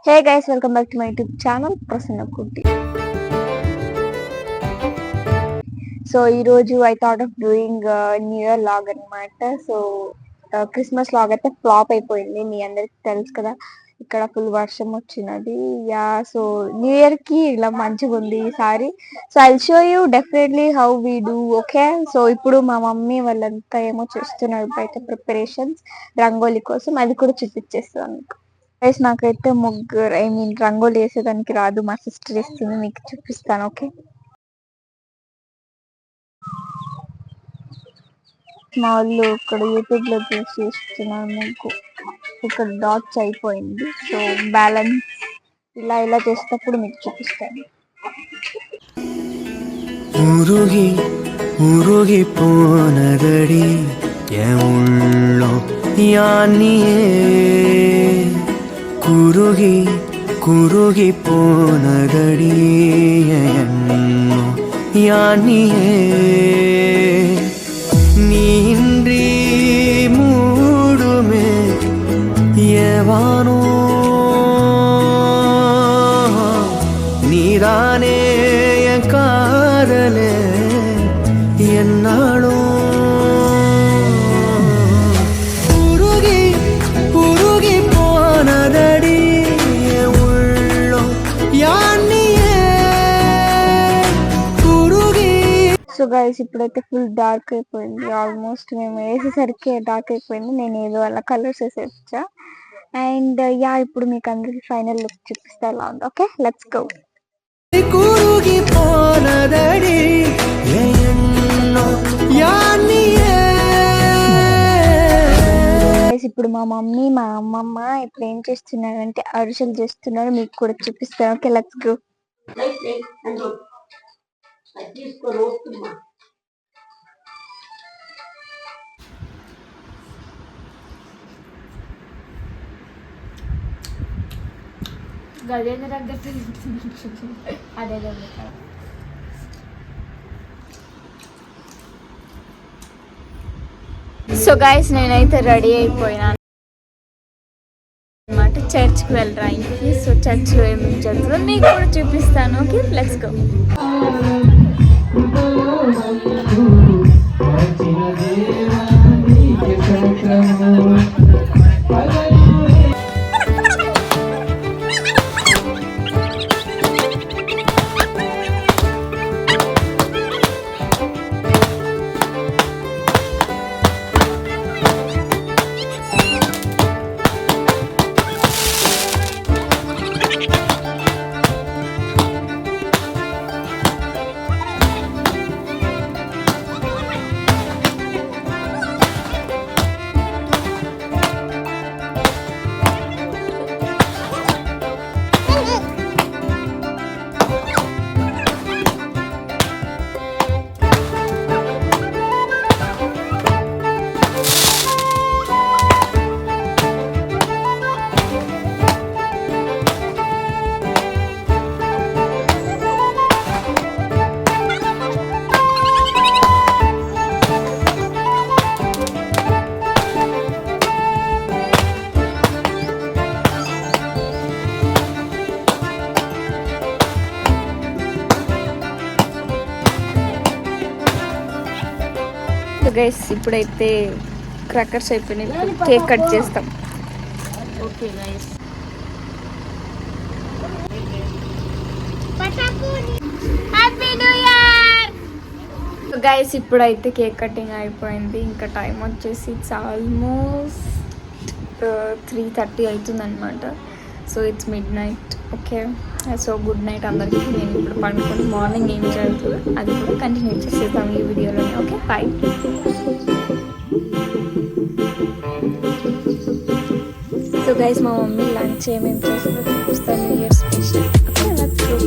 Hey guys, welcome back to my YouTube channel Prasanna Kuti. So ఈరోజు I thought of doing new year vlog అనమాట. So Christmas vlog అయితే flop అయిపోయింది, మీ అందరికి తెలుసు కదా. ఇక్కడ ఫుల్ వర్షం వచ్చినది. యా, సో న్యూ ఇయర్ కి ఇలా మంచిగా ఉంది ఈసారి. So I show you definitely how we do. Okay, so ఇప్పుడు మా మమ్మీ వాళ్ళంతా ఏమో చేస్తున్నారు బయట ప్రిపరేషన్స్ రంగోలీ కోసం, అది కూడా చూపించేస్తాను. గైస్ నాకైతే ముగ్గురు రంగోలి వేసేదానికి రాదు, మా సిస్టర్ వేస్తుంది, మీకు చూపిస్తాను. ఓకే, మా వాళ్ళు ఇక్కడ యూట్యూబ్ లో చూసి చేస్తున్నారు ముగ్గు. ఇక్కడ డాట్స్ అయిపోయింది, సో బ్యాలెన్స్ ఇలా ఇలా చేసేటప్పుడు మీకు చూపిస్తాను. ఉరుగి ఉరుగి పోనదడి ఎవుళ్ళో యానియే కురుగి కురుగి పోనదడి ఎన్నో యానియే நீன்றி மூடுமே ஏவானோ நீதானே என் காதலே என்னாலும் உருகி உருகி போனதடி உள்ளோ யானியே குருகி. సో గైస్ ఇప్పుడైతే ఫుల్ డార్క్ అయిపోయింది, ఆల్మోస్ట్ మేము వేసేసరికి డార్క్ అయిపోయింది. నేను ఏదో అలా కలర్స్ వేసేచ్చా. అండ్ యా, ఇప్పుడు మీకు అందరికి ఫైనల్ లుక్ చూపిస్తా ఎలా ఉంది. Okay, let's go. குருகி போனதடி ఎన్నో యానియే. ఇప్పుడు మా మమ్మీ మా అమ్మమ్మ ఇప్పుడు ఏం చేస్తున్నారంటే అరిసెలు చేస్తున్నారు, మీకు కూడా చూపిస్తాను. Okay, let's go. So guys నేనైతే రెడీ అయిపోయినాను అనమాట, చర్చ్కి వెళ్ళడానికి. సో చర్చ్లో ఏమేమి జరుగుతుందో మీకు కూడా చూపిస్తాను. Okay, let's go. గైస్ ఇప్పుడైతే క్రాకర్స్ అయిపోయినాయి, కేక్ కట్ చేస్తాం. Okay guys, happy new year. Guys ఇప్పుడైతే కేక్ కటింగ్ అయిపోయింది, ఇంకా టైం వచ్చేసి ఇట్స్ ఆల్మోస్ట్ 3:30 అవుతుంది అనమాట. So it's mid night. Okay, so good night అందరికీ. నేను ఇప్పుడు పండుకొని మార్నింగ్ ఏం జరుగుతుందో అది కూడా కంటిన్యూ చేసేద్దాం ఈ వీడియోలోనే. Okay, bye. సో గైస్ మా మమ్మీ లంచ్ ఏమేమి చేస్తుందో చూపిస్తాను, new year special. Okay, let's go.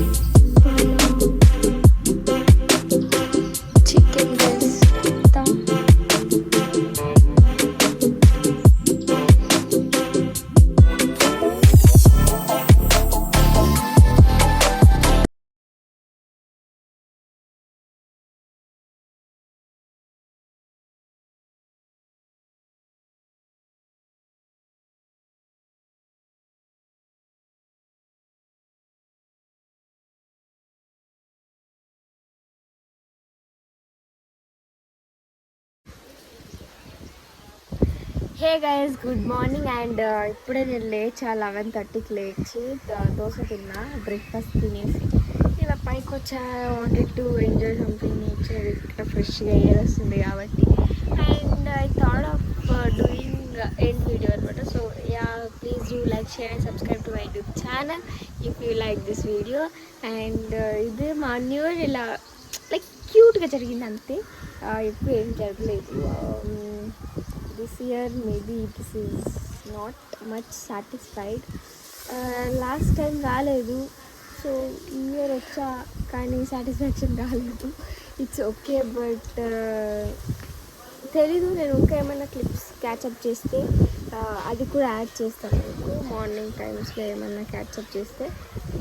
Hey guys, good morning. And ఇప్పుడే నేను లేచా 11:30కి లేచి దోశ తిన్నా, బ్రేక్ఫాస్ట్ తినేసి ఇలా పైకి వచ్చా. Wanted to enjoy something nature, ఇక్కడ ఫ్రెష్గా ఎయిర్ వస్తుంది కాబట్టి. And I thought of doing end video అనమాట. So yeah, please do like, share and subscribe to my YouTube channel if you like this video. And ఇది మా new year ఇలా like క్యూట్గా జరిగింది అంతే, ఎప్పుడు ఏం జరగలేదు. This year maybe this is not much satisfied. Last time రాలేదు, సో ఈ ఇయర్ వచ్చా కానీ సాటిస్ఫాక్షన్ రాలేదు. ఇట్స్ ఓకే, బట్ తెలీదు. నేను ఇంకా ఏమైనా క్లిప్స్ క్యాచప్ చేస్తే అది కూడా యాడ్ చేస్తాను మీకు. మార్నింగ్ టైమ్స్లో ఏమైనా క్యాచప్ చేస్తే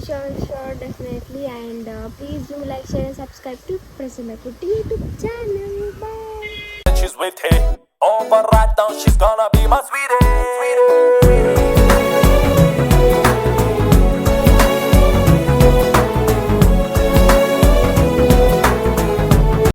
sure definitely. And please do like, share and subscribe to Prasanna Kutti YouTube channel. Bye. She's with it. On but right now she's gonna be my sweetie.